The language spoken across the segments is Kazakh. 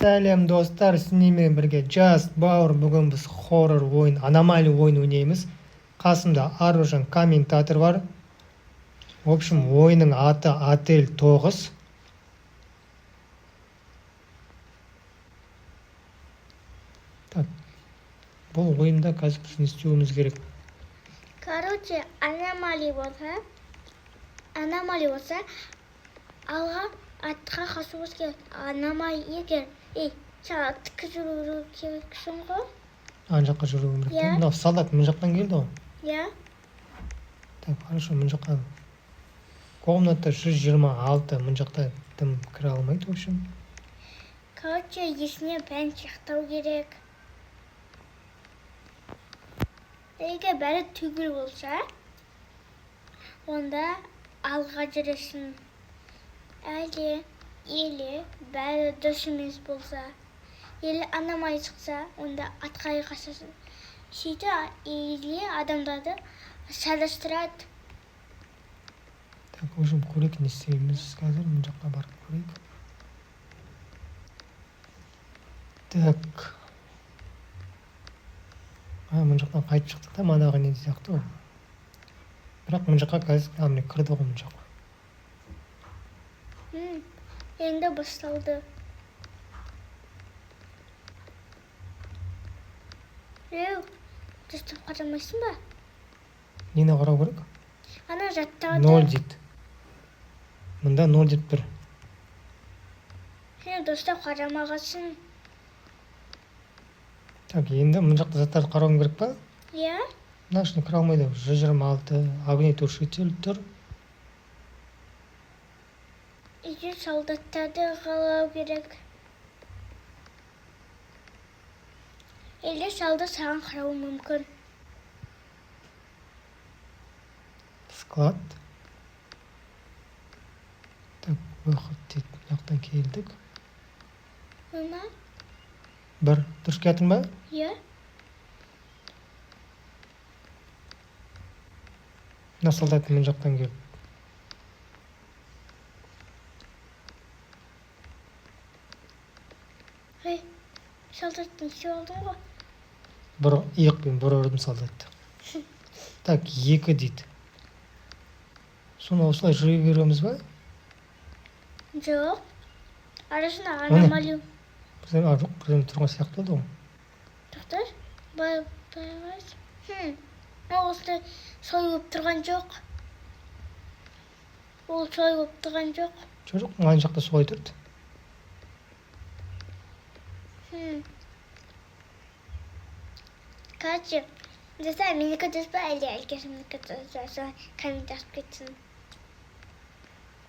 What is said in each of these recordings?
Сәлем достар, сіздермен бірге Just Bauer. Бүгін біз хоррор ойын, аномалия ойын ойнаймыз. Қасымда Аружан комментатор бар. В общем, ойынның аты Отель 9. Так, бұл ойында қазір біз не істеуіміз керек? Короче, аномалия болса, алға атқа қасуымыз керек. Аномалия егер, саған атқа жүру керексің ғой. Ана жаққа жүруім керек. Иә. Мынау солдат мына жақтан келді ғой. Иә. Так, хорошо, мына жаққа. Комната 126, мына жақта кім кіре алмайды, в общем. Короче, есіне бәрін сақтау керек. Егер бәрі түгел болса, онда алға жүресің. Или бәрі дұрыс емес болса, или аномалия шықса, онда атқа қашасың. Сөйтіп, или адамдарды шатастырады. Так, в общем, көрейік не істейміз қазір, мына жаққа барып көрейік. Так. Мына жақтан қайтып шықтық та, манаға не сияқты ғой. Бірақ мына жаққа қазір міне кірді ғой мына жаққа. Енді басталды. Дұрыстап қарамайсың ба? Нені қарау керек? Ана жаттауды. 0 дейді. Мында 0 деп тұр. Сен дұрыстап қарамағансың. Так, енді мына жақта заттарды қарауым керек па? Иә. Мына ішіне кіре алмайды. 126, огни тушитель тұр. Үйде солдаттарды қалау керек. Или солдат саған қарауы мүмкін. Склад. Так, выход дейді. Мынаяқтан келдік. Мама? Бір, дұрыс келдің ба? Иә. Мына солдат мына жақтан келді. Солдаттың іші олдың ғой. Бір иықпен бір ұрдым солдатты. Так, 2 дейді. Соны осылай жүре береміз ба? Жоқ. Арасында аномалия. Жоқ, бірден тұрған сияқты болды ғой. Тоқтар, байғыз. Ол осылай сойып тұрған жоқ. Ол сойып тұрған жоқ. Жоқ, ана жақта солай тұрды. Короче, жасай, менікі дұрыс па, әлде әлкесімдікі дұрыс па, коммент жазып кетсін.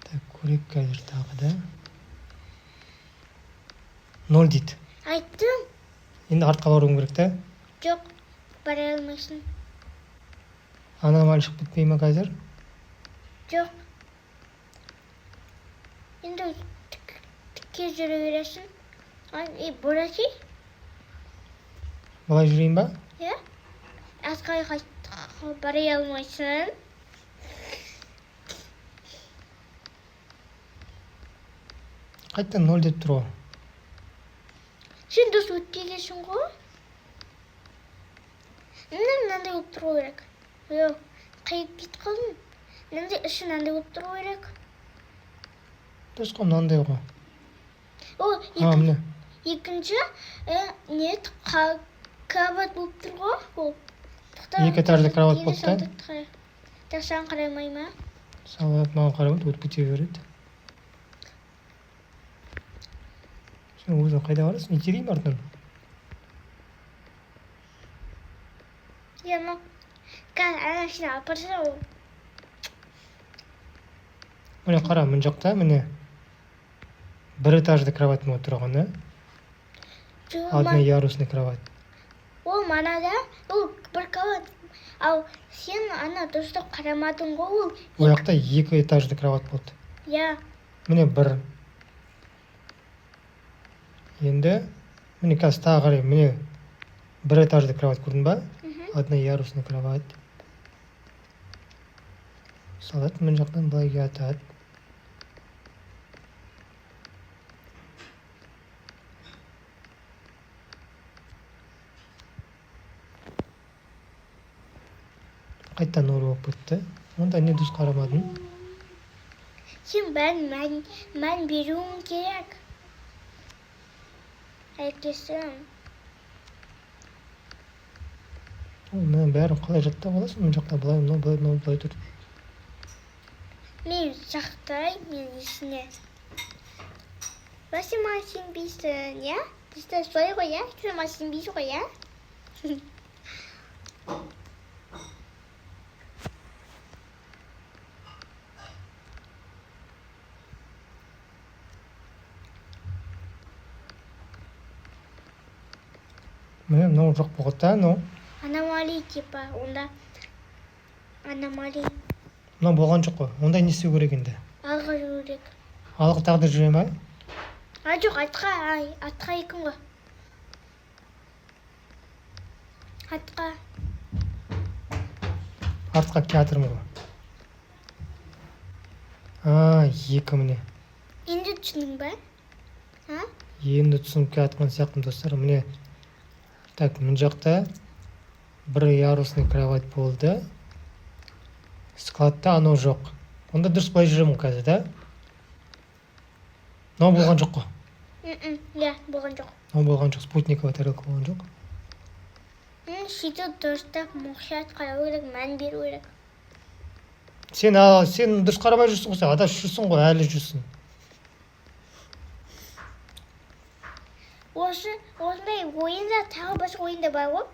Так, көрейік қазір тағы да. 0 дейді. Айттым. Енді артқа баруым керек та? Жоқ, бара алмайсың. Аномалия шығып кетпей ма қазір? Жоқ. Енді тікке жүре бересің. Бұрасы? Былай жүрейін ба? Иә. Асқай бара алмайсың. Қайттан 0 деп тұр ғой. Сен дұрыс өтпегенсің ғой. Мынандай болып тұру керек. Жоқ, қайып кет қалдың. Мынандай іші мынандай болып тұру керек. Дұрыс қой, мынандай ғой. Ол Міне. екінші кровать болып тұр ғой. 2 этажды кровать болды да? Так, саған қарамай ма? Солдат маған қарамайды, өтіп кете береді. Сен өзің қайда барасың? Итерейін артынан. Иә, ана ішіне апарса ол. Міне қара, мына жақта, міне. 1 этажды кровать ма тұрған, да? Одна ярусный кровать. Ол манада, ол бір кровать. Ал сен ана дұрыстап қарамадың ғой ол. Ол жақта 2 этажды кровать болды. Иә. Міне 1. Енді, міне қазір тағы қарай, міне 1 этажды кровать көрдің ба? Одна ярусный кровать. Солдат мына жақтан былай жатады. қайтадан нөл болып кетті. Онда не дұрыс қарамадың? Сен мән беруің керек. Әйтпесем. Мен бәрін қалай жаттап аласың? Мен жақта былай, мынау былай тұр. Мен жақтай, мен есіне. Сен маған сенбейсің, иә? Бізде солай ғой, иә? Сен маған сенбейсің ғой, иә? Міне мынау жоқ болады да, мынау. Аномалий типа, онда аномалий. Мынау болған жоқ қой. Онда не істеу керек енді? Алға жүру керек. Алғы тағдыр жүре ма? Жоқ, атқа екен ғой. Атқа. Артқа театрым ғой. Екі міне. Енді түсіндің ба? Енді түсініп келатқан сияқтымын достар. Міне, так, мына жақта бір ярусный кровать болды. Складта анау жоқ. Онда дұрыс былай жүремін қазір, да? Мынау болған жоқ қой. Иә, болған жоқ. Мынау болған жоқ, спутниковый тарелка болған жоқ. Сөйтіп дұрыстап мұқият қарау керек, мән беру керек. Сен дұрыс қарамай жүрсің ғой, сен адасып жүрсің ғой, әлі жүрсің. Осындай ойында тағы басқа ойында бар ғой.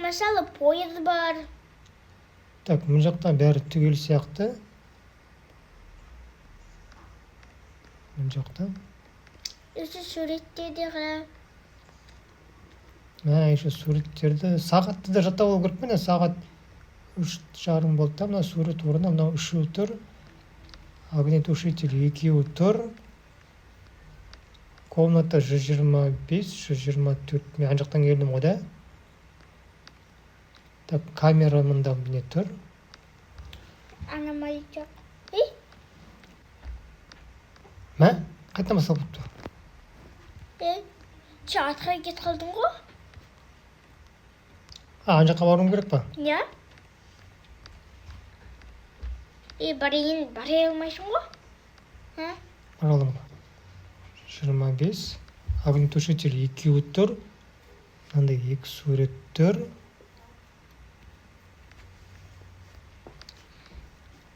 Мысалы, поезд бар. Так, мына жақта бәрі түгел сияқты. Мына жақта. Осы суреттерде қара. Еще суреттерді, сағатты да жаттап алу керек пе? Сағат 3:30 болды да, мына сурет орнына мынау 3 тұр. Огнетушитель 2 тұр. Комната 125, 124. Мен ана жақтан келдім ғой да. Так, камера мында не тұр? Аномалий жоқ. Мә? Қайттан басталып тұр? Театрға кетіп қалдың ғой? Ана жаққа баруым керек па? Иә. Бара алмайсың ғой? Бара аламын ғой. 25. Огнетушитель 2 тұр. Мынандай 2 сурет тұр.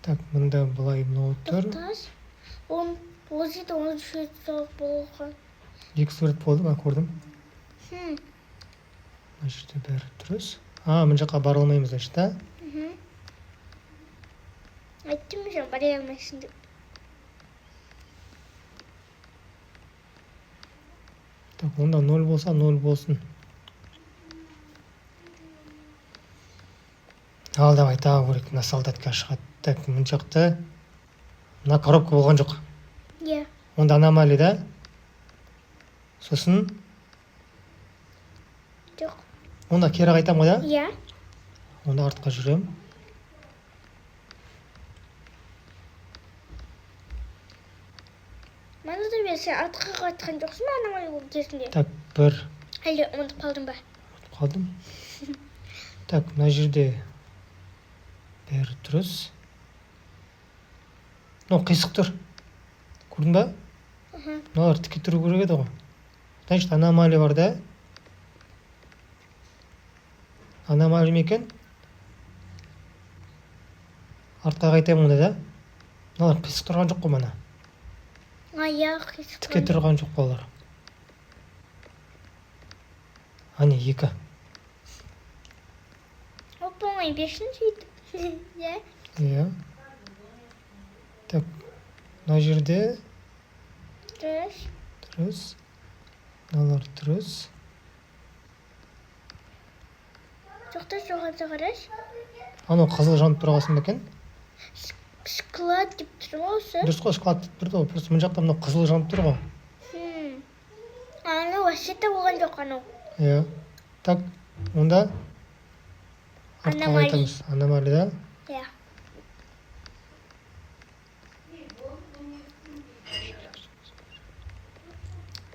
Так, мында былай мынау тұр. Тоқтас. Ол жерде 13 болған. 2 сурет болды, мен көрдім. Мына жерде бәрі дұрыс. Мына жаққа бара алмаймыз, значит, да? Айттым мен, бара алмайсың деп. Так, онда 0 болса, 0 болсын. Ал, давай, тағы көрейік, мына солдатқа шығады. Так, мына жақта мына коробка болған жоқ. Иә. Онда аномалия, да? Сосын Жоқ. онда кері қайтам ғой, да? Иә. Онда артқа жүрем. Мана да сен артқа қайтқан жоқсың ба аномалия болып кезінде? Так, бір. Әлде ұмытып қалдың ба? Ұмытып қалдым. Так, мына жерде бәрі дұрыс. Мынау қисық тұр. Көрдің ба? Мыналар тіке тұру керек еді ғой. Значит, аномалия бар, да? Аномалия ме екен? Артқа қайтаймын онда, да? Мыналар қисық тұрған жоқ қой мана. Иә, қисық. Тіке тұрған жоқ қой олар. Ане, 2. Оп-оңай берсін сөйтіп. Иә. Иә. Так, мына жерде Дұрыс. дұрыс. Мыналар дұрыс. Тоқтас, жоғарыда қараш. Анау қызыл жанып тұрғасын ба екен? Склад деп тұр ғой осы. Дұрыс қой, склад деп тұрды ғой. Просто мына жақта мынау қызыл жанып тұр ғой. Анау вообще-то болған жоқ анау. Иә. Так, онда артқа Аномалия. қайтамыз. Аномалия, да? Иә.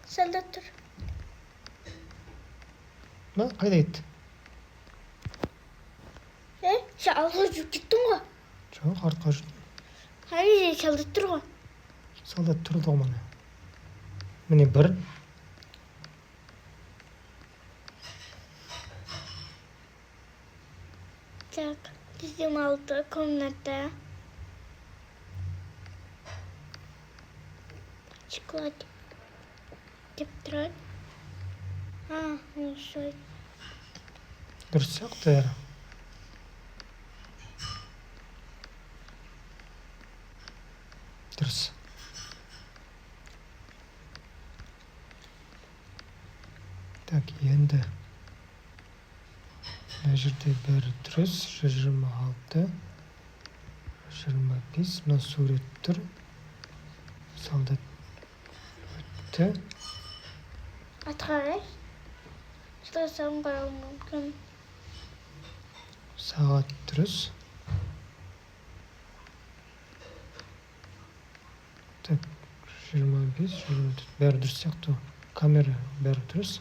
Солдат тұр. Қайда кетті? Сен алға жүріп кеттің ғой. жоқ, артқа жүрдім. Әне солдат тұр ғой. Солдат тұрды ғой міне. Міне бір. Так, 126 комната. Шоколад деп тұрады. Осы. Дұрыс сияқты әрі. Дұрыс. Так, енді мына жерде бәрі дұрыс. 126, 125, мына сурет тұр. Солдат өтті. Атқарай. Сұрасам қарау мүмкін. Сағат дұрыс. Так, 25, 24, бәрі дұрыс сияқты. Камера бәрі дұрыс.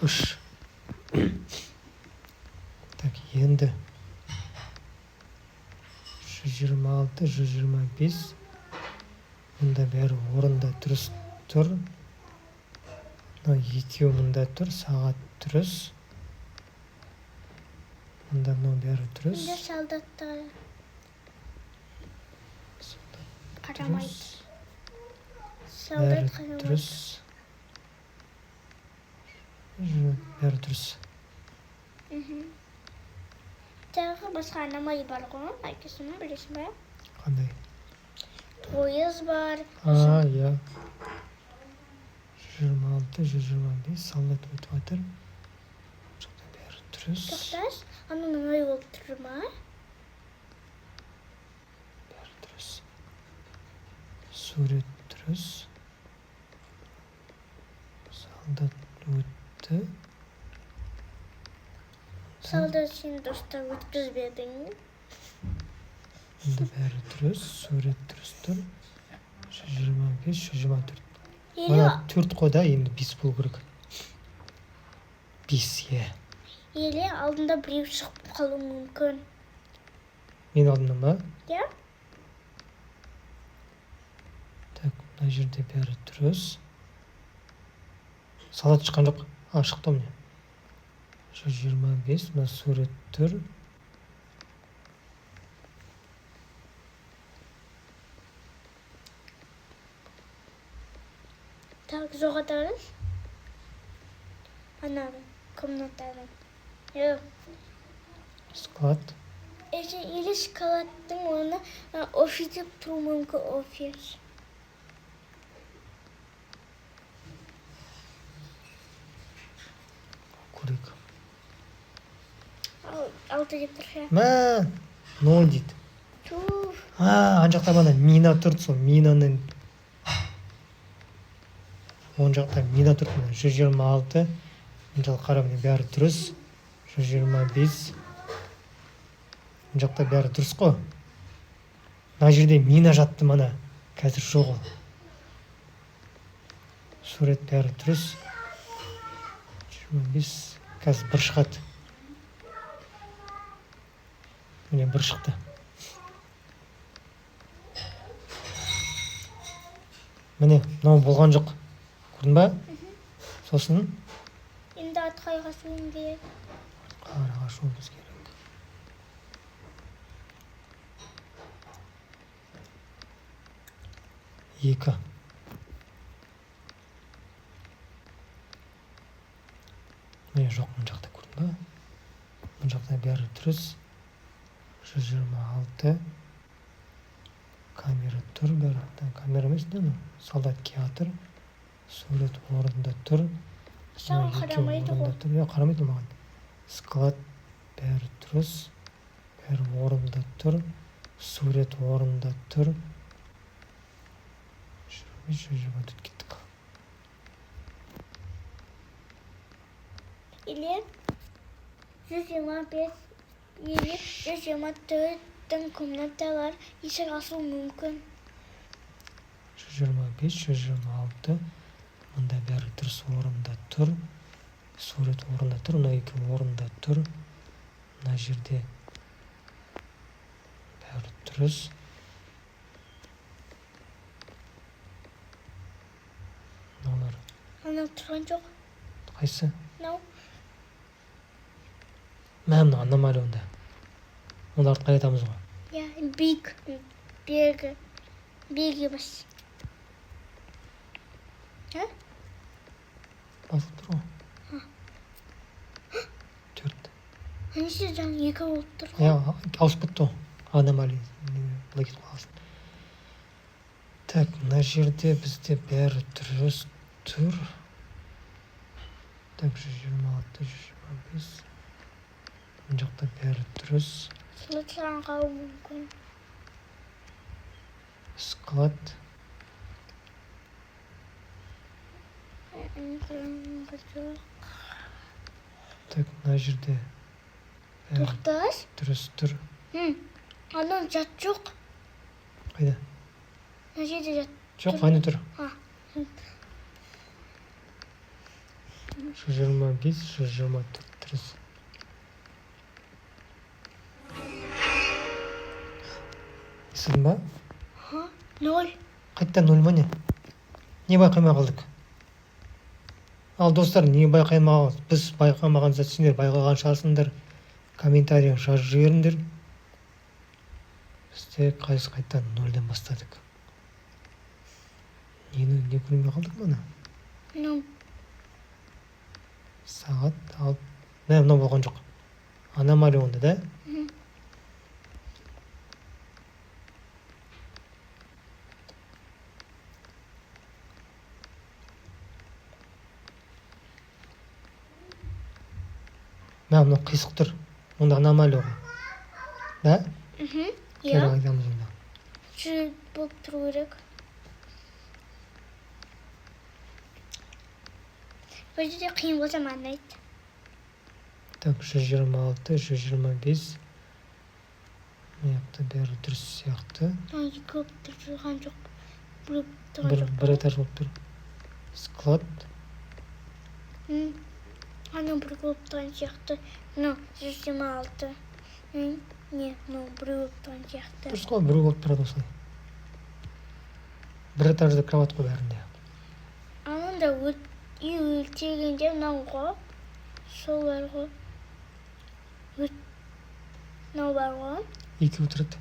3. Так, енді 126, 125. Мұнда бәрі орында дұрыс тұр. Мына екеуі мұнда тұр, сағат дұрыс. Мұнда мынау бәрі дұрыс. Мұнда солдаттар қарамайды. Солдат Бәрі қарамайды. дұрыс. Бәрі дұрыс. Тағы басқа аномалия бар ғой, айкесін білесің бе? Қандай? Пойыз бар. Иә. 126, 125, солдат өтіп жатыр. Жақта бәрі дұрыс. Тоқтас, аны мынай болып тұр ма? Бәрі дұрыс. Сурет дұрыс. Солдат өтті. Солдат сен достар өткізбедің. Мұнда бәрі дұрыс. Сурет дұрыс тұр. 125, 124. Елі Мына 4 қой да, енді 5 болу керек. 5, е. Елі алдында біреу шығып қалуы мүмкін. Мен алдымда ма? Иә? Так, мына жерде бәрі дұрыс. Солдат шыққан жоқ. Шықты міне. 125, мына сурет тұр. Так, жоғатарыз. Ана комнатаның. Жоқ. Склад. Елі шоколадтың оны офис деп тұру мүмкін, офис. Көрейік. 6 деп тұрша. Мә, 0 дейді. Туф. Ана жақта мана мина тұрды, сол минаның оң жақта мина тұрды. 126. Мына қарап, бәрі дұрыс. 125. Мына жақта бәрі дұрыс қой. Мына жерде мина жатты мана. Қазір жоқ ол. Сурет бәрі дұрыс. 25. Қазір бір шығады. Міне бір шықты. Міне, мынау болған жоқ. Көрдің ба? Сосын Енді атқайға суым керек. қараға шуымыз керек. Екі. Міне жоқ, мына жақта көрдің ба? Мына жақта бәрі дұрыс. 126. Камера тұр бәрі. Камера емес, не? Солдат театр. Сурет орында тұр. Саған қарамайды ғой. Иә, қарамайды маған. Склад бәрі дұрыс. Бәрі орында тұр. Сурет орында тұр. 124 кеттік. Или 125, или 124 комнаталар есік асу мүмкін. 125, 126. Мұнда бәрі дұрыс орында тұр. сурет орында тұр, мына екеуі орында тұр. Мына жерде бәрі дұрыс. Мыналар Анау тұрған жоқ. қайсы? Мынау. Мына аномалия онда. Оны артқа айтамыз ғой. Я, big. Бергі. Бергі бас. Басып тұр ғой. Төрт. Неше жаңа екі болып тұр ғой. Я, ауысып кетті ғой. Аномалия. Былай кетіп қаласың. Так, мына жерде бізде бәрі дұрыс тұр. Так, 126, 125. Мына жақта бәрі дұрыс. Сылы саған қалу мүмкін. Склад. Так, мына жерде бәрі Тоқташ. дұрыс тұр. Анау жат жоқ. Қайда? Мына жерде жат. Жоқ, қайда тұр? 125, 124 дұрыс. Естідің ба? 0. Қайттан 0 ма не? Не байқамай қалдық? Ал достар, не байқаймаған? Біз байқамаған зат, сендер байқаған шығарсыңдар. Комментария жазып жіберіңдер. Бізде қайттан 0-ден бастадық. Не көрмей қалдық мұны? Сағат ал. Мынау болған жоқ. Аномалия онда, да? Мынау қисық тұр. Онда аномалия ғой. Да? Кері қайтамыз онда. Жүріп болып тұру керек. Бұл жерде қиын болса маған айт. Так, 126, 125. Мына жақта бәрі дұрыс сияқты. Екі болып тұрған жоқ. Бір болып тұрған жоқ. Бір этаж болып тұр. Склад. Анау бір болып тұрған сияқты. Мынау 126. Не, мынау бір болып тұрған сияқты. Дұрыс қой, бір болып тұрады осылай. Бір этажды кровать қой бәрінде. Анында үй өлтегенде мынау ғой. Сол бар ғой. Мынау бар ғой. Екеуі тұрады.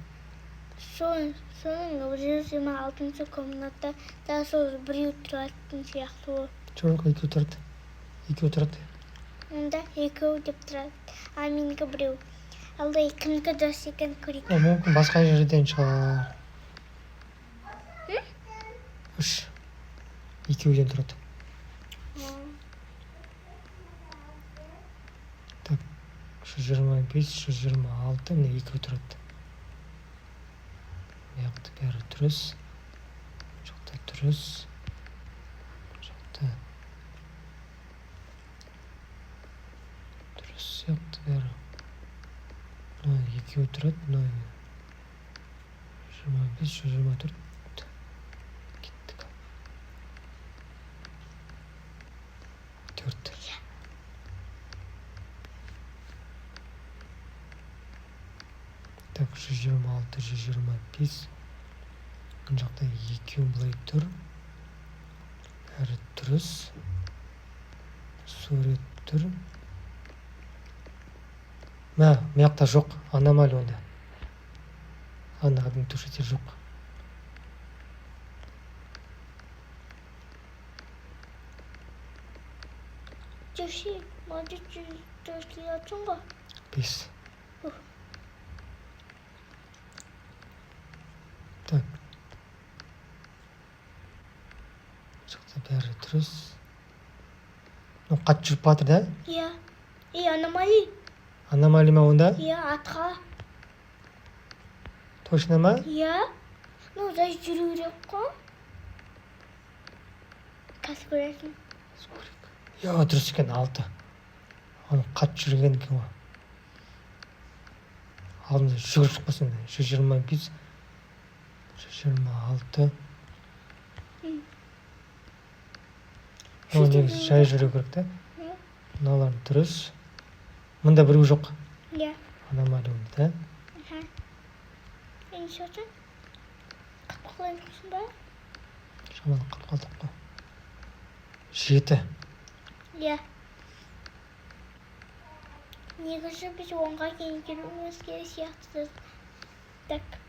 Соның 126-шы комната да сол біреу тұратын сияқты ғой. Жоқ, екеуі тұрады. Екеуі тұрады. Онда екеу деп тұрады. А менікі біреу. Алда кімдікі дұрыс екенін көрейік. Мүмкін басқа жерден шығар. 3. Екеуден тұрады. Так, 125, 126, міне екеу тұрады. Яқты бәрі дұрыс. Жақта дұрыс. Жақта дұрыс сияқты бәрі. Мына екеу тұрады, мына 125, 124. Кеттік. 4. Так, 126, 125. Мына жақта екеу былай тұр. Бәрі дұрыс. Сурет тұр. Мына жақта жоқ, аномалия онда. Ана кәдімгі тушитель жоқ. Жүрші, мады жүрші атың ғой. 5. Так. Жақта бәрі дұрыс. Қатты жүріп батыр, да? Иә. Аномалия. Аномалия ма онда? Иә, атқа. Точно ма? Иә. Зай жүру керек қой. Қазір көресің. Иә, дұрыс екен, 6. Оны қатты жүрген екен ғой. Алдымызда жүгіріп шықпасын. 125, 126. Оны негізі жай жүру керек, та? мыналар дұрыс. Мында біреу жоқ. Иә. Аномалия да? Аха. Мен шошын. Қылайын жоқсың ба? Шамалы қылып қалдық қой. 7. Иә. Негізі біз 10-ға кейін келуіміз керек сияқты. Так.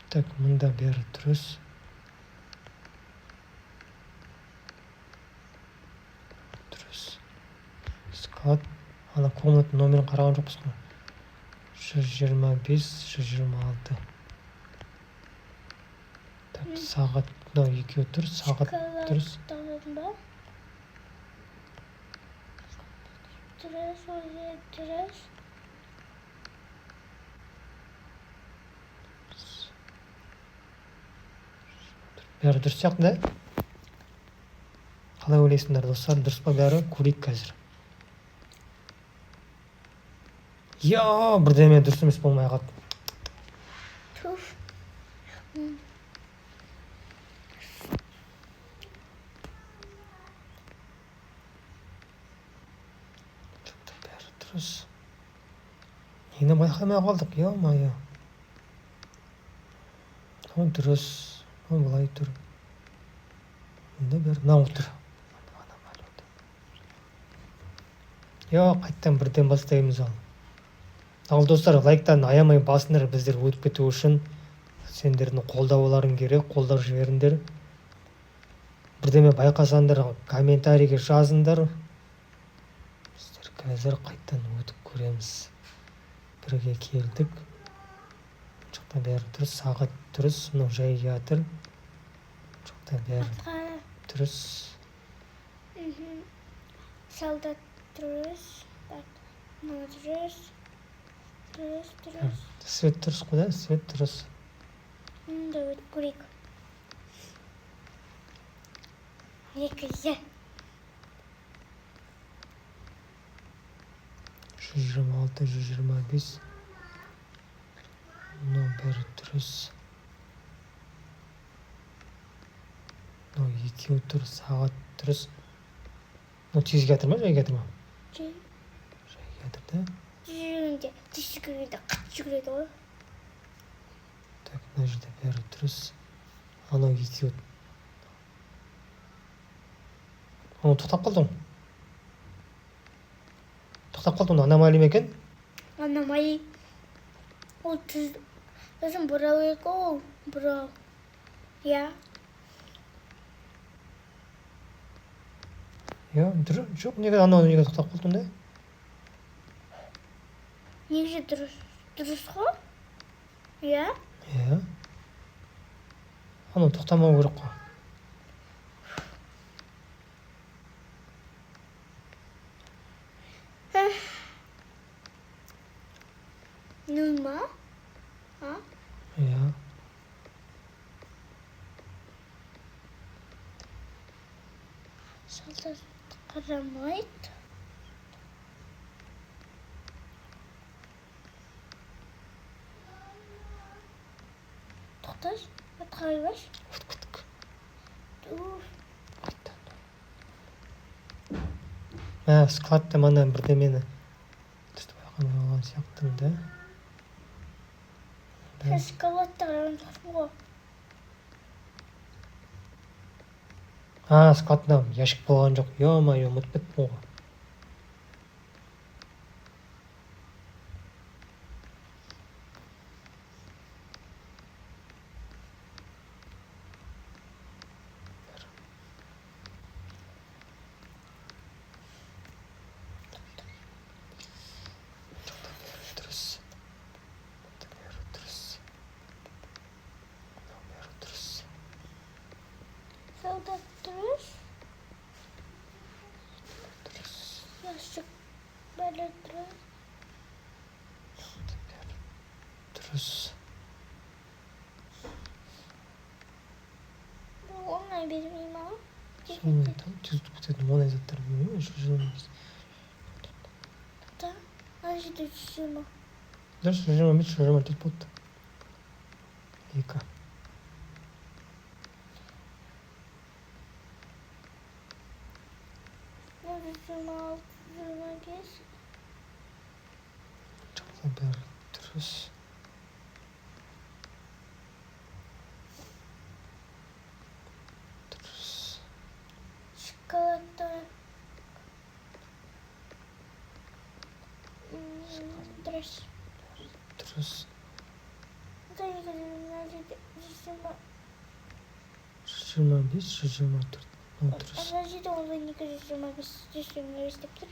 Так, мында бәрі дұрыс. Дұрыс. Склад. Ана комната номерін қараған жоқпыз ғой. 125, 126. Так, сағат. Мынау екеуі тұр. Сағат дұрыс. Шоколад ба? Дұрыс, өзі дұрыс. Бәрі дұрыс сияқты да? Қалай ойлайсыңдар достар? Дұрыс па бәрі? Көрейік қазір. Бірдеме дұрыс емес болмай қалды. Туф. Бәрі дұрыс. Нені байқамай қалдық? Е-мое. Дұрыс. Былай тұр. Енді бәрі мынау тұр. Қайттан бірден бастаймыз ал. Ал достар, лайктан аямай басыңдар, біздер өтіп кету үшін. Сендердің қолдауларың керек, қолдап жіберіңдер. Бірдеме байқасаңдар, комментарийге жазыңдар. Біздер қазір қайттан өтіп көреміз. Бірге келдік. Жақта бәрі дұрыс, сағат дұрыс, мынау жай жатыр. Жақта бәрі дұрыс. Солдат дұрыс. Мынау дұрыс. Дұрыс. Свет дұрыс қой да, свет дұрыс. Да өтіп көрейік. 2. 126, 125. Мынау бәрі дұрыс. Мынау екеуі тұр, сағат дұрыс. Мынау тез кетір ма, жай кетір ма? Жай кетір да? жүргенде тез жүгіреді, қатты жүгіреді ғой. Так, мына жерде бәрі дұрыс. Анау екеуі. Тоқтап қалдың. Тоқтап қалдың, аномалия ма екен? Аномалия. Ол өзім бұрау ек ол. Бұрау. Иә. Жоқ, неге анау неге тоқтап қалдың да? Негізі дұрыс қой? Иә? Иә. Анау тоқтамау керек қой. Нөл ма? Иә. Солдат қарамайды. Тоқташ, қарай баш. Складта мана бірдемені түстіп байқамай қалған сияқтымын да. Шоколадты қараған жоқпын ғой. Складта ящик болған жоқ. Е-мое, ұмытып кеттім ғой. Солдат дұрыс. Ящик бәрі дұрыс. Дұрыс. Оңай бермей ма? Сонымен там түзіп кететін оңай заттар білмеймін, жүрмейміз. Да, ана жерде жүзе ма? Дұрыс, 125, 124 болды. 2. 125. жақта бәрі дұрыс. Дұрыс. Шоколадтар. Дұрыс. Дұрыс. Одан 225. 125, 124. Мынау дұрыс. Ана жерде одан 225, 125 деп тұр.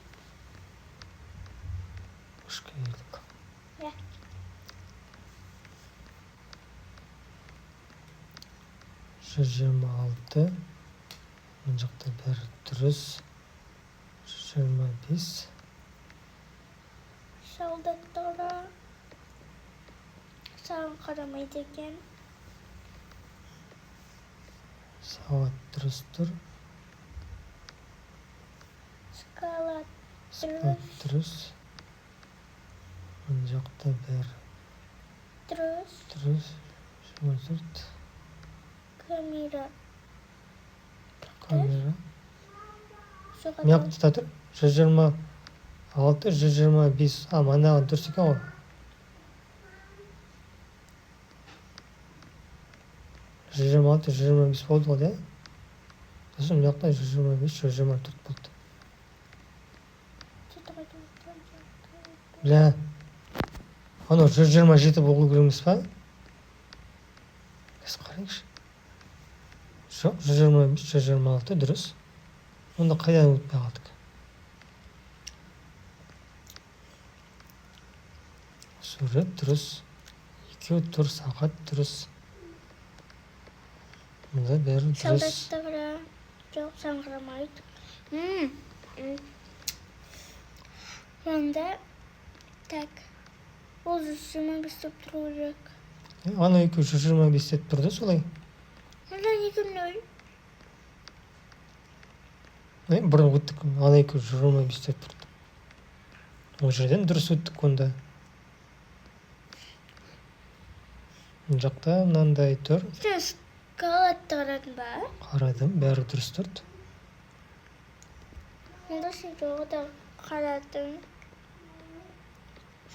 Үшке келдік. Иә. 126. Мына жақта бәрі дұрыс. 125. Солдаттары саған қарамайды екен. Сағат дұрыс тұр. Шоколад Сағат дұрыс. Мына жақта бәрі дұрыс. дұрыс. 24. Камера Камера. соға Мына жақта тұр. 126, 125. Мана дұрыс екен ғой. 126, 125 болды ғой, иә? Сосын мына жақта 125, 124 болды. Бля. Анау 127 болу керек емес па? Біз қарайықшы. Жоқ, 125, 126 дұрыс. Онда қайдан өтпей қалдық? Сурет дұрыс. Екеу тұр, сағат дұрыс. Мында бәрі дұрыс. солдаттары жоқ, саған қарамайды. Онда так. Ол 125 деп тұру керек. Ана екеу 125 деп тұрды солай. Онда 2-0. Бұрын өттік. Ана екеу 125 деп тұрды. Ол жерден дұрыс өттік онда. Мына жақта мынандай тұр. Сен шоколадты қарадың ба? Қарадым, бәрі дұрыс тұрды. Онда сен жоғы да қарадың.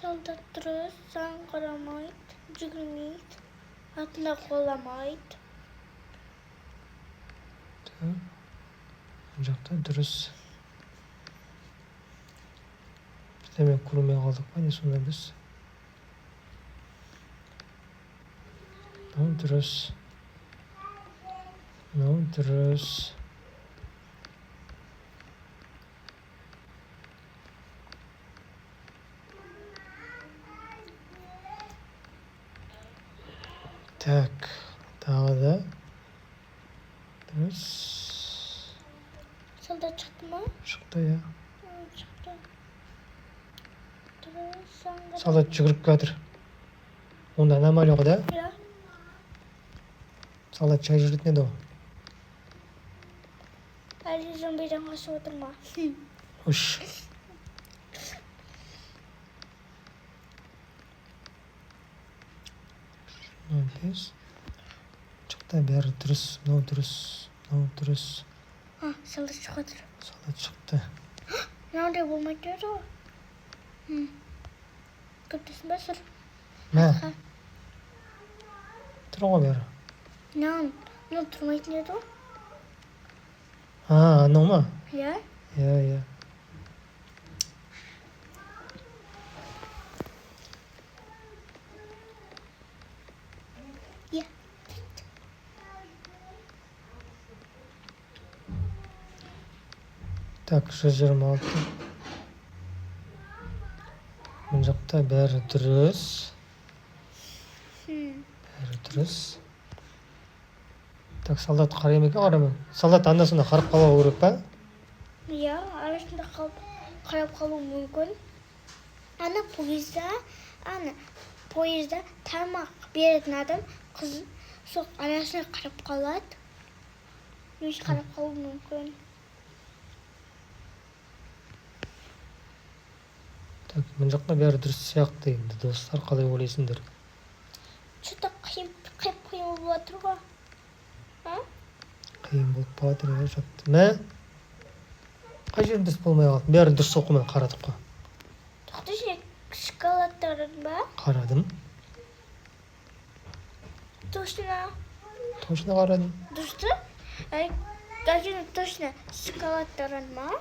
Солдат дұрыс, саған қарамайды, жүгірмейді, атына қоламайды. Мына жақта дұрыс. Бірдеме көрмей қалдық па, не сонда біз? Мынау дұрыс. Мынау дұрыс. Так, тағы да дұрыс. Солдат шықты ма? Шықты, иә. Шықты. Дұрыс, саған Солдат жүгіріп жатыр. Онда аномалия ғой, да? Иә. Солдат жай жүретін еді ғой. Әлі зомбиден қашып отыр ма? Үш. Бес. Шықта бәрі дұрыс. Мынау дұрыс. Мынау дұрыс. Солдат шығып отыр. Солдат шықты. Мынандай болмайды еді ғой. Көптесін ба сұр? Мә. Тұр ғой бәрі. Мынау тұрмайтын еді ғой. Анау ма? Иә. Иә, иә. Иә. Так, 126. Мына жақта бәрі дұрыс. Бәрі дұрыс. Так, солдат қарай ма екен, қарай ма? Солдат анда-санда қарап қалу керек па? Иә, арасында қарап қалу мүмкін. Ана пойызда тамақ беретін адам қыз сол арасында қарап қалады. Немесе қарап қалу мүмкін. Так, мына жақта бәрі дұрыс сияқты енді. Достар, қалай ойлайсыңдар? Что-то қиын болып жатыр ғой. Қиын болып жатыр, жатты. Мә? қай жерім дұрыс болмай қалды? Бәрі дұрыс оқымай қарадық қой. Тоқташы, шоколадтарын ба? Қарадым. Точно. Точно қарадым. Дұрысты? Даже точно шоколадтарын ма?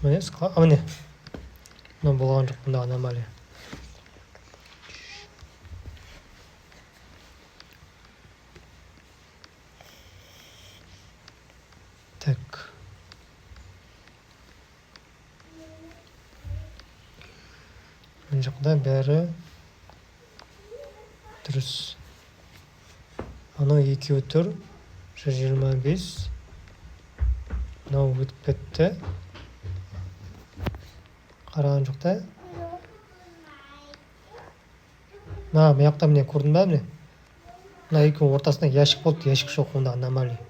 Міне, міне. Мына болған жоқ, бұнда аномалия. Так. Мына жақта бәрі дұрыс. Анау екеуі тұр. 125. Мынау өтіп кетті. Қараған жоқ та? Мына жақта міне көрдің ба міне? Мына екеуінің ортасында ящик болды, ящик жоқ, онда аномалия.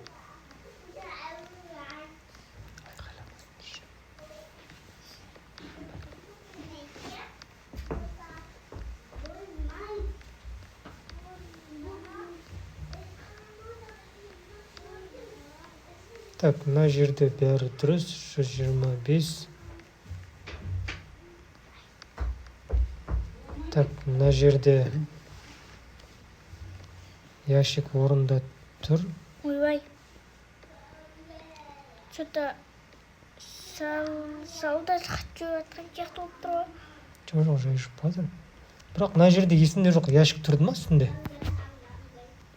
Так, мына жерде бәрі дұрыс, 125. Так, мына жерде ящик орында тұр. Ойбай. Что-то сауда хочу жатқан сияқты болып тұр ғой. Жоқ, жай жүріп жатыр. Бірақ мына жерде есімде жоқ, ящик тұрды ма үстінде?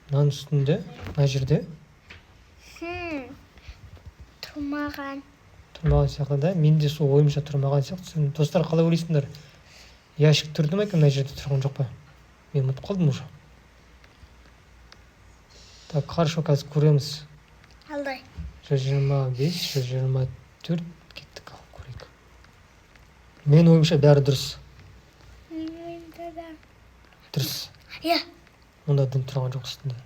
Мынаның үстінде, мына жерде. Тұрмаған. Тұрмаған сияқты да? Менде сол ойымша тұрмаған сияқты. Сен достар қалай ойлайсыңдар? Ящик тұрды ма екен, мына жерде тұрған жоқ па? Мен ұмытып қалдым уже. Так, хорошо, қазір көреміз. Алдай. 125, 124 кеттік, ал көрейік. Мен ойымша бәрі дұрыс. Дұрыс. Иә. Онда дін тұрған жоқ үстінде.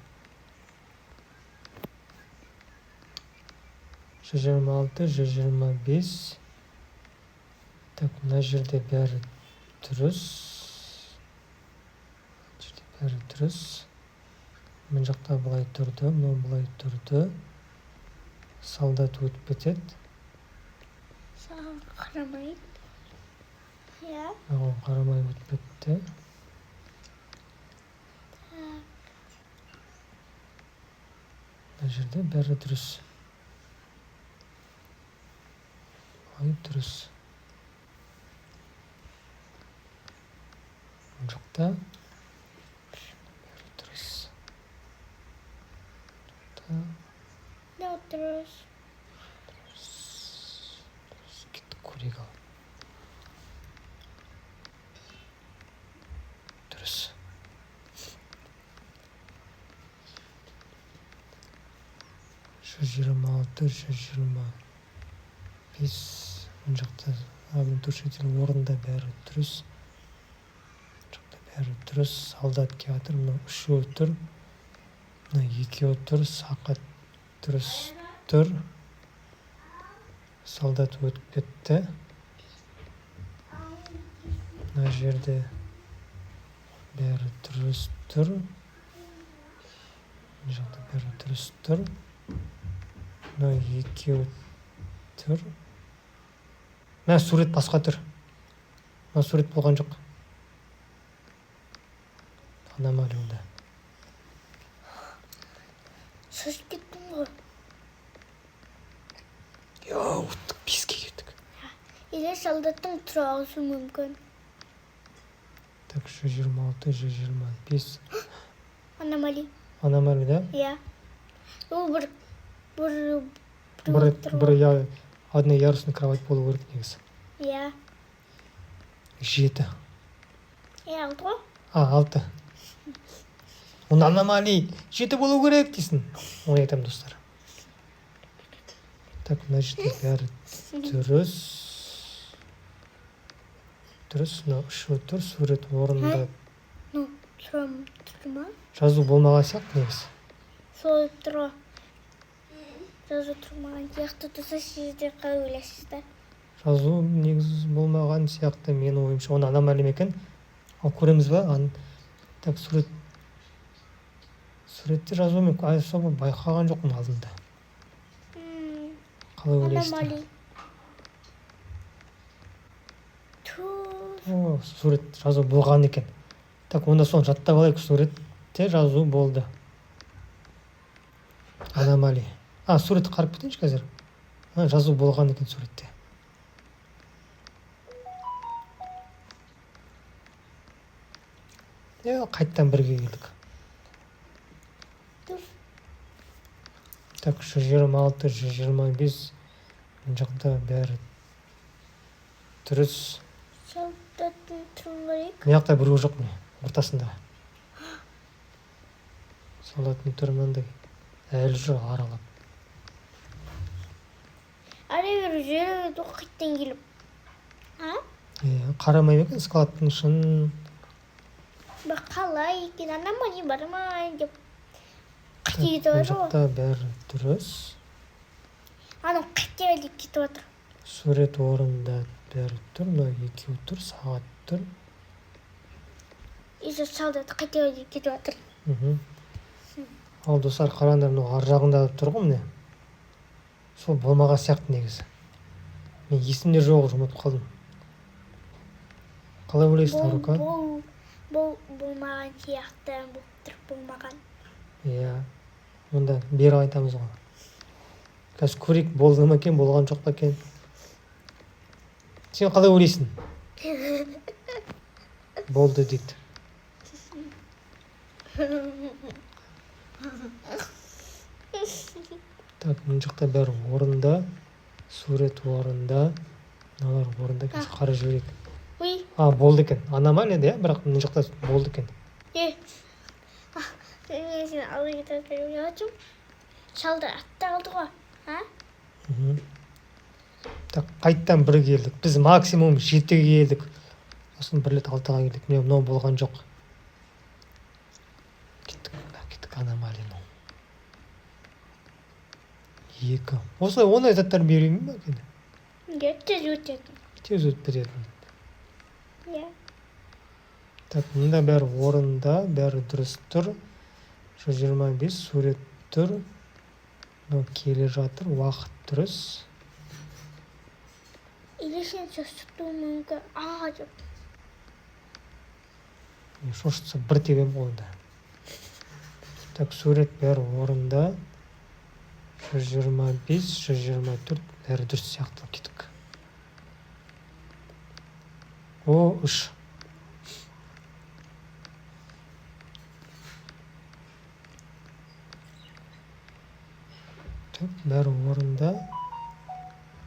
126, 125. Так, мына жерде бәрі дұрыс. Мына жерде бәрі дұрыс. Мен жақта былай тұрды, мынау былай тұрды. Солдат өтіп кетеді. Саған қарамайды. Иә. Оған қарамай өтіп кетті. Мына жерде бәрі дұрыс. Ай, дұрыс. Мына жақта бәрі дұрыс. Да, дұрыс. Кеттік, көрейік ал. Дұрыс. Жиырма алты, 125. Мына жақта огнетушитель орында бәрі дұрыс. Мына жақта бәрі дұрыс. Солдат келіп жатыр. Мына үшеуі тұр. Мына екеуі тұр. Сақат дұрыс тұр. Солдат өтіп кетті. Мына жерде бәрі дұрыс тұр. Мына жақта бәрі дұрыс тұр. Мына екеуі тұр. Мына сурет басқа тұр. Мына сурет болған жоқ. Аномалия онда. Шашып кеттім ғой. Йоу, беске кеттік. Или солдаттың тұра алуы мүмкін. Так, 126, 125. Аномалия. Аномалия, да? Иә. Ол Бір одноярусный кровать болу керек негізі. Иә. 7. Иә, алды ғой. 6. Онда аномалия 7 болу керек дейсің. Оны айтамын, достар. Так, мына жерде бәрі дұрыс. Дұрыс, мына үшеуі тұр, сурет орында. Ну, тұр ма? Жазу болмаған сияқты негізі. Сол тұр. Жазу тұрмаған сияқты тұрса, сізде қалай ойлайсыздар? Жазу негізі болмаған сияқты менің ойымша. Оны аномалия ма екен? Ал көреміз ба? Так, суретте жазу мен особо байқаған жоқпын алдында. қалай ойлайсыздар? Аномалий. Ту. О, сурет жазу болған екен. Так, онда соны жаттап алайық. Суретте жазу болды. Аномалия. Суретті қарап кетейінші қазір. Жазу болған екен суретте. Қайттан бірге келдік. Туф. Так, 126, 125 жақта бәрі дұрыс. Солдаттың түрін Мына жақта біреу жоқ не? Ортасында. Солдаттың түрі мынандай. Әлі жүр аралап. Ара бір жері қайттан келіп. Қарамай екен складтың шын. Бір қалай екен аномалий бар ма деп. Мына Қайтеді жақта бәрі дұрыс. Анау қайтеді деп кетіп отыр. Сурет орында бәрі тұр. Мына екеу тұр, сағат тұр. Еще солдат қайтеді деп кетіп отыр. Ал достар, қараңдар, мынау ар жағында тұр ғой міне. Сол болмаған сияқты негізі. Мен есімде жоқ, ұмытып қалдым. Қалай ойлайсыздар, Рука? Бұл болмаған сияқты болып тұр, болмаған. Онда бері айтамыз ғой. Қазір көрейік, болды ма екен, болған жоқ па екен. Сен қалай ойлайсың? Болды дейді. Так, мына жақта бәрі орында. Сурет орында. Мыналар орында. Қазір қарай жіберейік. Болды екен. Аномалия да, бірақ мына жақта болды екен. Сен алып кетіп жатырмын. Шалдар атты алды ғой. Так, қайттан бір келдік. Біз максимум 7-ге келдік. Сосын бір рет 6-ға келдік. Міне мынау болған жоқ. Кеттік аномалияны. 2. Осылай ондай заттар беремей ме екен? Тез өтетін. Тез өтіп беретін. Так, мында бәрі орында, бәрі дұрыс тұр. 125 сурет тұр. Мынау келе жатыр, уақыт дұрыс. Или сен шошытуы мүмкін. Деп. Шошытса бір тебем қолында. Так, сурет бәрі орында. 125, 124 бәрі дұрыс сияқты кеттік. 3. Так, бәрі орында.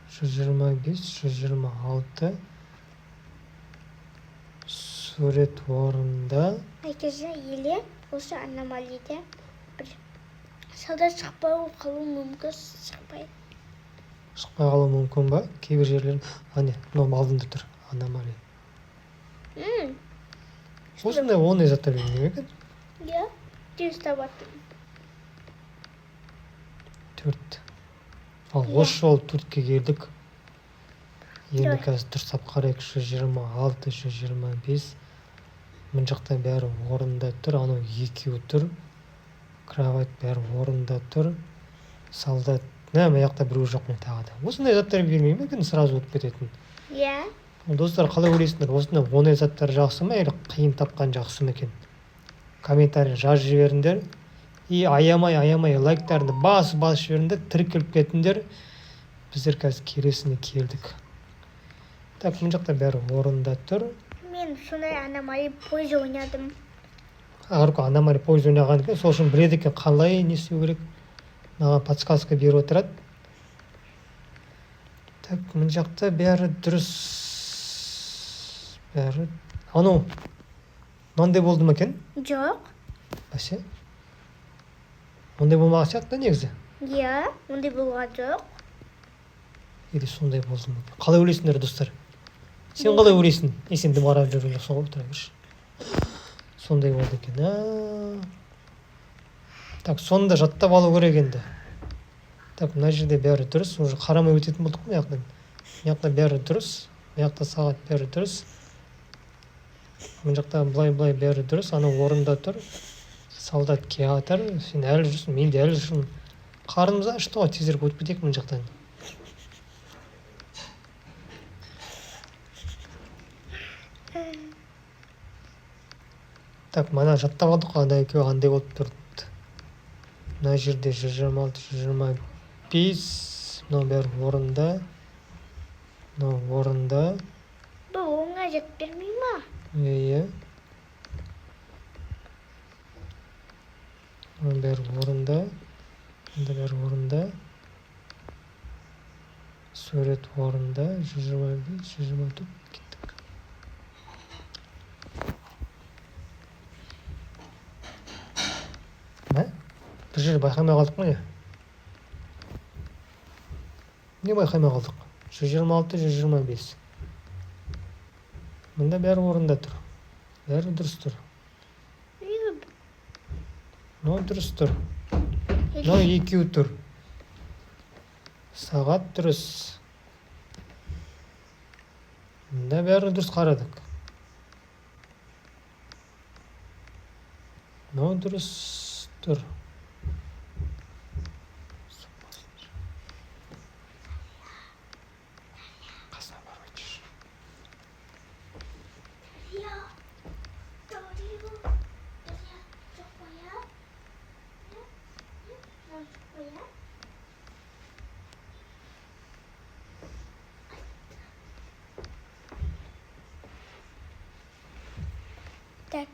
125, 126. Сурет орында. Айтасы еле осы аномалийде бір солдат шықпай қалуы мүмкін, шықпай. Шықпай қалуы мүмкін ба? Кейбір жерлер, мынау алдында тұр, аномалия. Осындай ондай заттар бермей екен? Тез табатын. 4. Ал осы жол 4-ке келдік. Енді қазір дұрыстап қарайық. 126, 125. Мына жақта бәрі орында тұр. Анау екеу тұр. Кровать бәрі орында тұр. Солдат. Мына жақта біреу жоқ мен тағы да. Осындай заттар бермей ме екен, сразу өтіп кететін. Достар, қалай ойлайсыңдар? Осындай ондай заттар жақсы ма, или қиын тапқан жақсы ма екен? Комментарий жазып жіберіңдер. Аямай лайктарды басып жіберіңдер, тіркеліп кетіңдер. Біздер қазір келесіне келдік. Так, мына жақта бәрі орында тұр. Мен сондай аномалий пойыз ойнадым. Аномалий пойыз ойнаған екен, сол үшін біледі екен қалай не істеу керек. Маған подсказка беріп отырады. Так, мына жақта бәрі дұрыс. Бәрі. Мынандай болды ма екен? Жоқ. Бәсе? Ондай болмаған сияқты негізі. Ондай болған жоқ. Или сондай болды ма? Қалай ойлайсыңдар, достар? Сен қалай ойлайсың? Сен дым қарап жүрген жоқсың ғой, тұра берші. Сондай болды екен. Так, сонда жаттап алу керек енді. Так, мына жерде бәрі дұрыс. Уже қарамай өтетін болдық қой, мына жақта бәрі дұрыс. Мына жақта сағат бәрі дұрыс. Мына жақта былай бәрі дұрыс. Анау орында тұр. Солдат келатыр. Сен әлі жүрсің, мен де әлі жүрмін. Қарнымыз ашты ғой, тезірек өтіп кетейік мына жақтан. Так, мана жаттап алдық, анда екеуі қандай болып тұр. Мына жерде 126, 125, мынау бәрі орында. Мынау орында. бұл оңай жеп бермей ма? Иә. Мынау бәрі орында. Мында бәрі орында. Сурет орында. 125, 124 кеттік. Бір жер байқамай қалдық па не? Не байқамай қалдық? 126, 125. Мында бәрі орында тұр. Бәрі дұрыс тұр. Мынау дұрыс тұр. Мынау екеуі тұр. Сағат дұрыс. Мында бәрі дұрыс қарадық. Мынау дұрыс тұр. Так,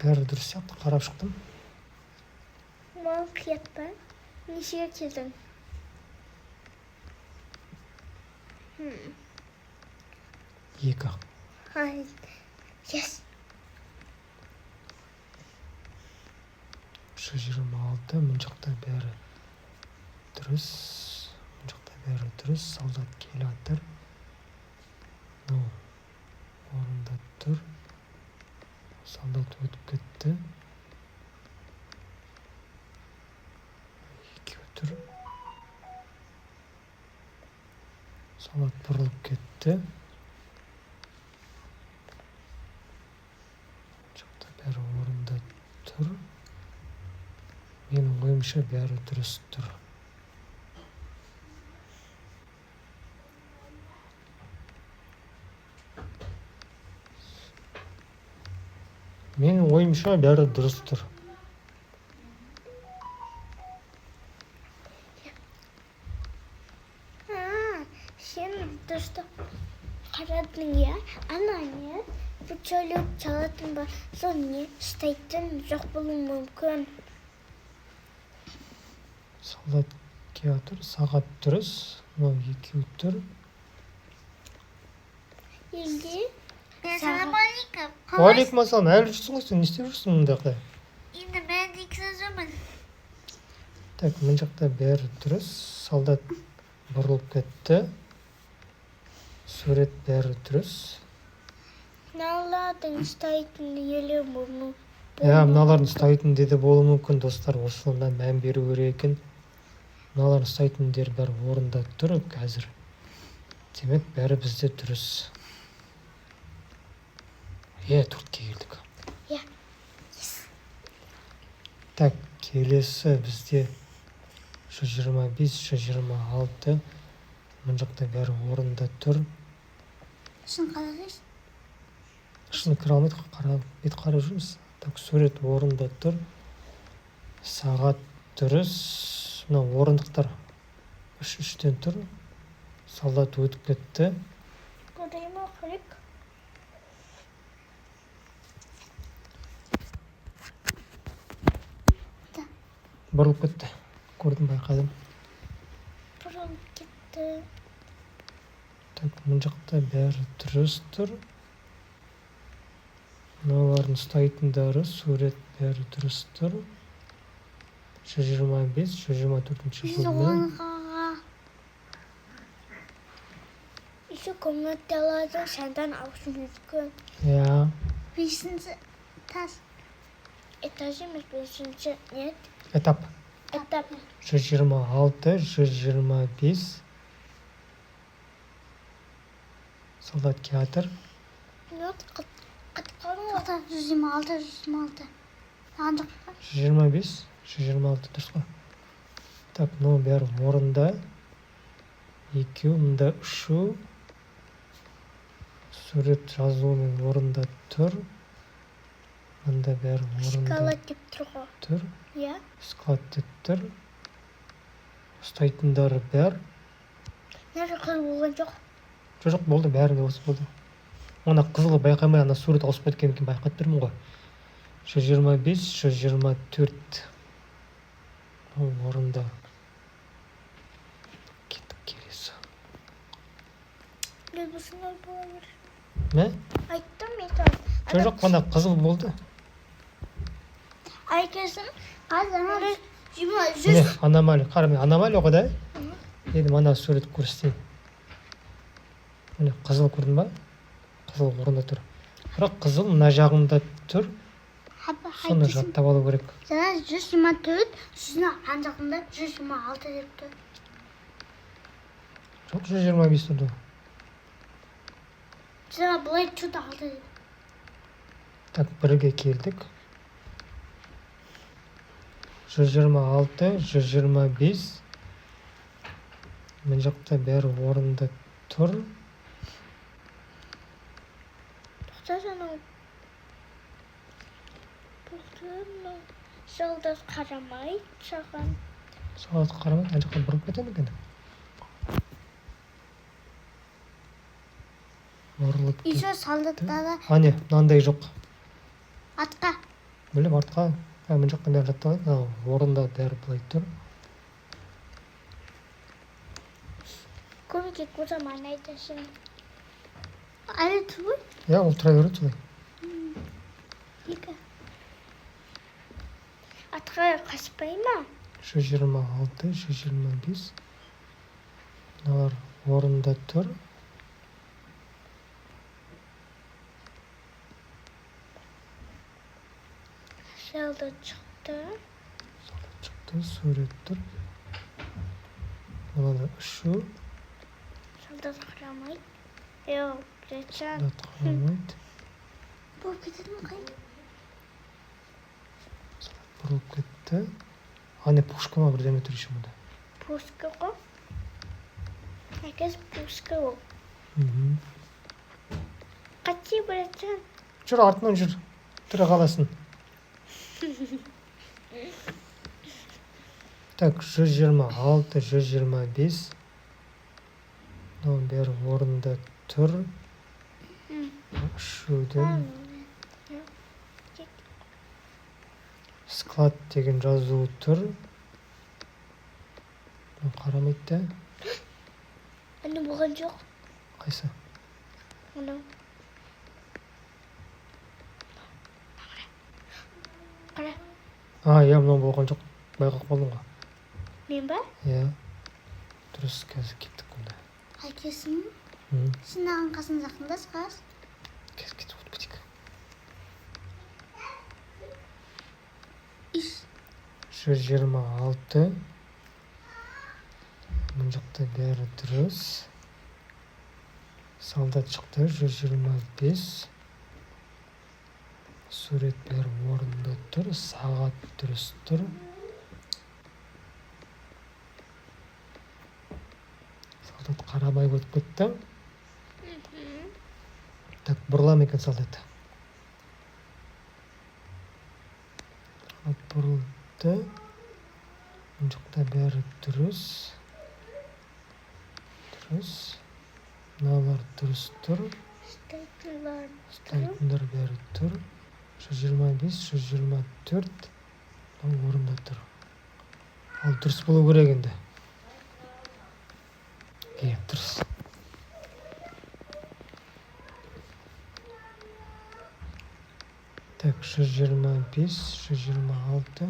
Бәрі дұрыс сияқты қарап шықтым. маған қият па? Нешеге келдің? Екі. Ай, yes. 126, мына жақта бәрі дұрыс. Мына жақта бәрі дұрыс. Солдат келе жатыр. Мынау орында тұр. Солдат өтіп кетті. Екеуі тұр. Солдат бұрылып кетті. Жақта бәрі орында тұр. Менің ойымша бәрі дұрыс тұр. Менің ойымша бәрі дұрыс тұр. Сен дұрысты қарадың, иә? Ана не? Бұл чөлек çalатын ба? Сол не? Ұстайтын жоқ болуы мүмкін. Солдат келе тұр. Сағат дұрыс. Мынау екеуі тұр. Енді? Ассалаумағалейкум. Уағалейкум ассалам. Әлі жүрсің ғой сен? Не істеп жүрсің мұнда? Енді мен екісі жүрмін. Так, мына жақта бәрі дұрыс. Солдат бұрылып кетті. Сурет бәрі дұрыс. Мыналардың ұстайтын елі болу. Мыналардың ұстайтын деді болуы мүмкін, достар. Осында мән беру керек екен. Мыналардың ұстайтын дер бәрі орында тұр қазір. Демек бәрі бізде дұрыс. Төртке келдік. Так, келесі бізде 125, 126. Мына жақта бәрі орында тұр. Шын қалағыз? Шын кіре алмайдық, бет қарап жүрміз. Так, сурет орында тұр. Сағат дұрыс. Мына орындықтар 3-3-тен тұр. Солдат өтіп кетті. Көрейма қырық. Бұрылып кетті. Көрдім, байқадым. Бұрылып кетті. Так, мына жақта бәрі дұрыс тұр. Мыналардың ұстайтындары, сурет бәрі дұрыс тұр. 125, 124 бөлме. Еще комнаталардың сәндан аусын мүмкін. Бесінші этаж. Этаж емес, бесінші нет. Этап. Этап. 126, 125. Солдат келе жатыр. Нет, қатқаның ота 126. 125, 126 дұрыс қой. Так, мынау бәрі орында. Екеу, мында үшу. Сурет жазуымен орында тұр. Мында бәрі орында Шоколад деп тұр ғой. тұр. Иә. Склад деп тұр. Ұстайтындары бәр. Нәрсе қызыл болған жоқ. Жоқ болды, бәрінде осы болды. Ана қызылы байқамай, ана сурет ауысып кеткен екен, байқап тұрмын ғой. 125, 124. Ол орында. Кеттік келесі. Лебісінен бола бер. Мә? Айттым мен саған. Жоқ, ана қызыл болды. Айкесін қазір Міне, аномалия. Қара, мен аномалия ғой да? Едім, ана сурет көрсетейін. Міне, қызыл көрдің ба? Қызыл орында тұр. Бірақ қызыл мына жағында тұр. Соны жаттап алу керек. Жаңа 124, сосын ан жағында 126 деп тұр. Жоқ, 125 тұрды. Жаңа бұлай чуд алды деп. Так, бірге келдік. 126, 125. Мен жақта бәрі орында тұр. Тоқта жаңа. Жолдас қарамай саған. Сағат қарамай, ана жаққа бұрып кетеді екен. Орылып Еще солдаттары не, мынандай жоқ. атқа. Білем, артқа. Мен жақта бәрі жатталады. Орында бәрі былай тұр. Көбеге көзім айнайды сен. Әлі тұр? Я, ол тұра береді солай. Екі. Атқа қаспай ма? 126, 125. Мыналар орында тұр. Солдат шықты. Солдат шықты, сурет тұр. Мынада ұшу. Солдат қарамайды. Yok, geçen. Солдат қарамайды. Bu gidelim bakayım. Солдат бұрылып кетті. Не, пушка ма бірдеме тұр еще мұнда. Пушка ғой. Herkes пушка ол. Қачи братан. Жүр, артынан жүр. Тірі қаласын. Так, 126, 125. Мынау бәрі орында тұр. Ұшудың. Склад деген жазуы тұр. Қарамайды да. Аны болған жоқ. Қайсы? Анау. Қара. Иә, мынау болған жоқ. Байқақ болдың ғой. Мен ба? Иә. Дұрыс, қазір кеттік онда. Әкесің? Сынаған қасын жақындас қас? Қазір кетіп өтпедік. 126. Мына жақта бәрі дұрыс. Солдат шықты, 125. Сурет бәрі орында тұр. Сағат дұрыс тұр. Солдат қарабай өтіп кетті. Так, бұрылам екен солдат. Бұрылды. Мына жақта бәрі дұрыс. Дұрыс. Мыналар дұрыс тұр. Стайтындар бәрі тұр. 125, 124. Мынау орында тұр. Ал дұрыс болу керек енді. Дұрыс. Так, 125, 126.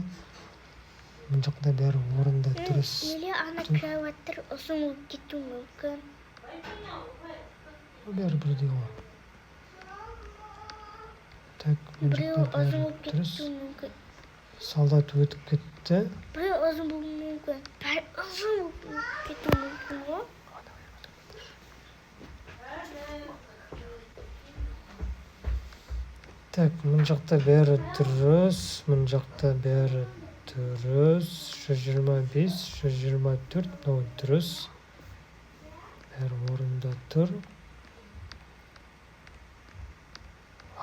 Мына жақта бәрі орында дұрыс. Неге ана кроваттар ұзын болып кетуі мүмкін? Бәрі бірдей ғой. Так, мына жақта бәрі дұрыс. Солдат өтіп кетті. Біреу ұзын болуы мүмкін. Бәрі ұзын болып кетуі мүмкін ғой. Так, мына жақта бәрі дұрыс. Мына жақта бәрі дұрыс. 125, 124. Мынау дұрыс. Бәрі орында тұр.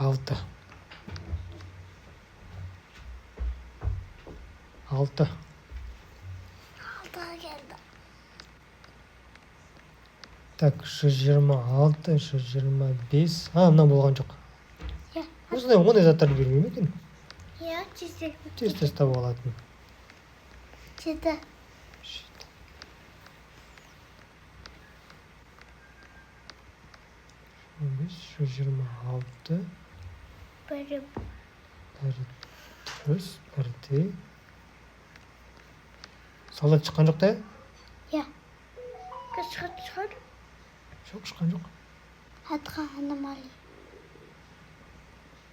6. 6. Altıға келді. Так, 126, 125. Мына болған жоқ. Иә. Осындай ондай заттарды бермей ме екен? Иә, тезірек Тез таба алатын. 7. 126. Бәрі Бәрі дұрыс, бірдей. Солдат шыққан жоқ та? Иә. Шығар. Жоқ, шыққан жоқ. Атқа аномалия.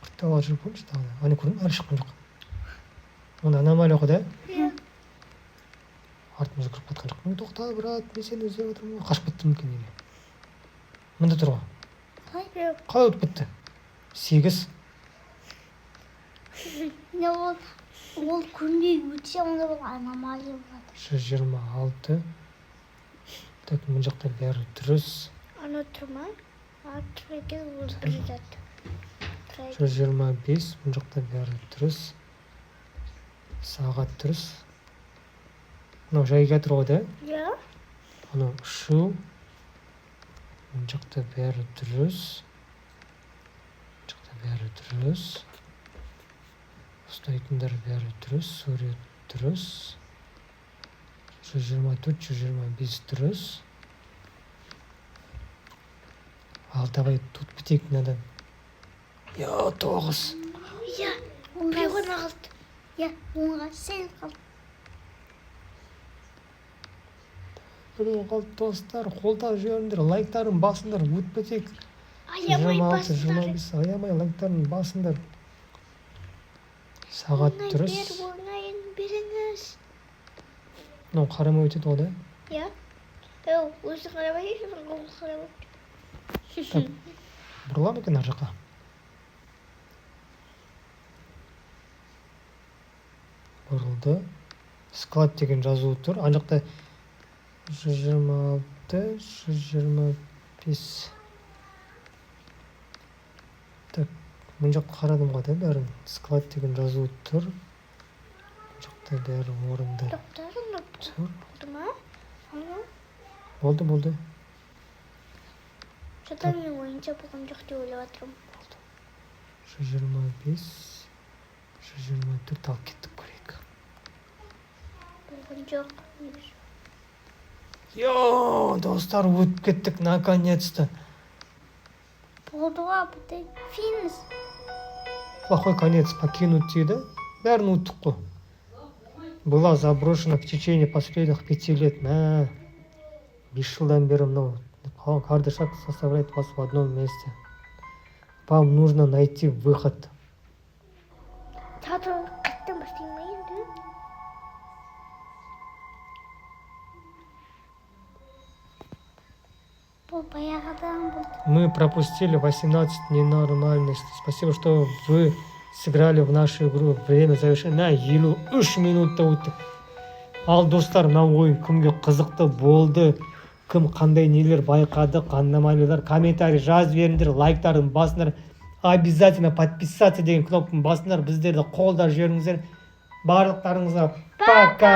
Қыртауға жүріп көріңізші тағы да. Аны көрдім, әлі шыққан жоқ. Онда аномалия оқы да? Иә. Артымызға кіріп кеткен жоқ. Тоқта, брат, мен сені іздеп отырмын. Қашып кеттім екен неге? Мында тұр ғой. Қалай өтіп кетті? 8. Не ол күндей өтсе, онда бұл аномалия болады. 126. Так, мына жақта бәрі дұрыс. Ана тұрма? Тұр екен, ол бір зат. 125. Мына жақта бәрі дұрыс. Сағат дұрыс. Мынау жайға тұр ғой да? Иә. Анау ұшу. Мына жақта бәрі дұрыс. Мына жақта бәрі дұрыс. Ұстайтындар бәрі дұрыс. Сурет дұрыс. 124, 125 дұрыс. Ал давай тут бітейік мынадан. 9. Иә. Бір ғана қалды. Иә, оңға сен қалды. Біреу қалды достар, қолдап жіберіңдер, лайктарын басыңдар, өтіп кетейік. Аямай 26, бастары. 25, аямай лайктарын басыңдар. Сағат дұрыс. Оңайын беріңіз. Мынау қарамай өтеді ғой да? Иә. Өзі қарамай, ол қарамай. Так, бұрыла ма екен ар жаққа? Бұрылды. Склад деген жазуы тұр. Ана жақта 126, 125. Так, мына жақта қарадым ғой да бәрін. Склад деген жазуы тұр. Мына жақта бәрі орынды Тоқтар, тұр. болды ма? Болды. Жата мен ойынша болған жоқ деп ойлап отырмын. 125, 124 алып кеттік көрейік. Болған жоқ. Достар, өтіп кеттік, наконец-то. Болды ғой, бұдай финис. Плохой конец, покинуть дейді. Бәрін өттік қой. Была заброшена в течение последних 5 лет. 5 жылдан бері мынау каждый шаг составляет вас в одном месте. Вам нужно найти выход. Тағы қайттан бастайын ма енді? Бұл баяғыдан болды. Мы пропустили 18 ненормальностей. Спасибо, что вы сыграли в нашу игру. Время завершено. 53 минутта өтті. Ал достар, мынау ойын кімге қызықты болды? Кім қандай нелер байқады, аномалиялар, комментарий жазып беріңдер, лайктарын басыңдар. Обязательно подписаться деген кнопканы басыңдар, біздерді қолдап жіберіңіздер. Барлықтарыңызға пока!